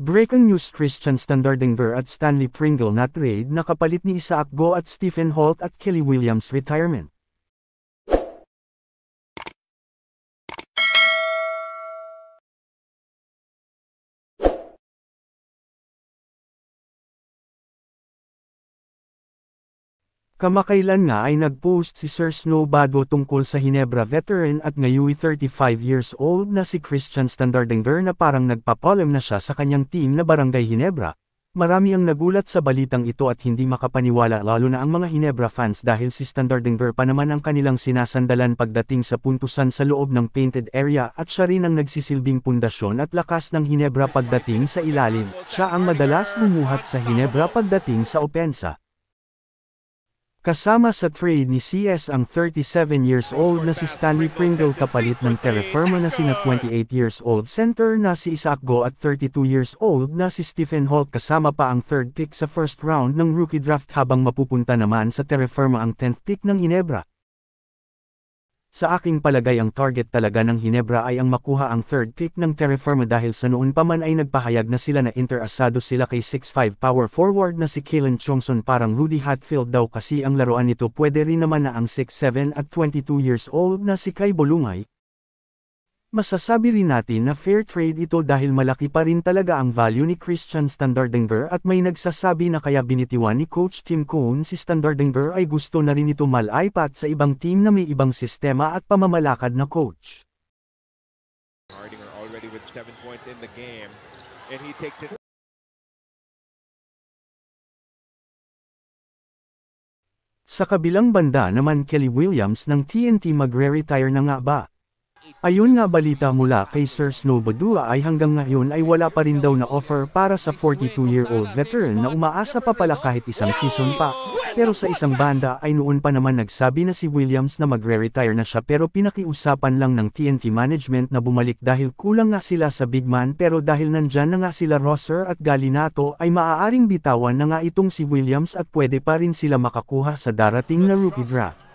Breaking news: Christian Standardinger at Stanley Pringle na trade na kapalit ni Isaac Go at Stephen Holt at Kelly Williams retirement. Kamakailan nga ay nag-post si Sir Snow Bado tungkol sa Hinebra veteran at ngayu'y 35 years old na si Christian Standardinger na parang nagpapolem na siya sa kanyang team na Barangay Hinebra. Marami ang nagulat sa balitang ito at hindi makapaniwala lalo na ang mga Hinebra fans dahil si Standardinger pa naman ang kanilang sinasandalan pagdating sa puntusan sa loob ng painted area at siya rin ang nagsisilbing pundasyon at lakas ng Hinebra pagdating sa ilalim. Siya ang madalas bumuhat sa Hinebra pagdating sa opensa. Kasama sa trade ni CS ang 37 years old na si Stanley Pringle kapalit ng terra firma na sina 28 years old center na si Isaac Go at 32 years old na si Stephen Holt kasama pa ang third pick sa first round ng rookie draft habang mapupunta naman sa terra firma ang 10th pick ng Hinebra. Sa aking palagay ang target talaga ng Hinebra ay ang makuha ang third pick ng terra firma dahil sa noon pa man ay nagpahayag na sila na interesado sila kay 6'5 power forward na si Kalen Chongson parang Rudy Hatfield daw kasi ang laruan nito pwede rin naman na ang 6'7 at 22 years old na si Kai Bolungay. Masasabi rin natin na fair trade ito dahil malaki pa rin talaga ang value ni Christian Standardinger at may nagsasabi na kaya binitiwan ni Coach Tim Cohn si Standardinger ay gusto na rin ito malaipat sa ibang team na may ibang sistema at pamamalakad na coach. Hardinger already with 7 points in the game and he takes it. Sa kabilang banda naman Kelly Williams ng TNT magre-retire na nga ba? Ayon nga balita mula kay Sir Snow Bado ay hanggang ngayon ay wala pa rin daw na offer para sa 42-year-old veteran na umaasa pa pala kahit isang season pa. Pero sa isang banda ay noon pa naman nagsabi na si Williams na magre-retire na siya pero pinakiusapan lang ng TNT management na bumalik dahil kulang nga sila sa big man pero dahil nandyan na nga sila Rosser at Galinato ay maaaring bitawan na nga itong si Williams at pwede pa rin sila makakuha sa darating na rookie draft.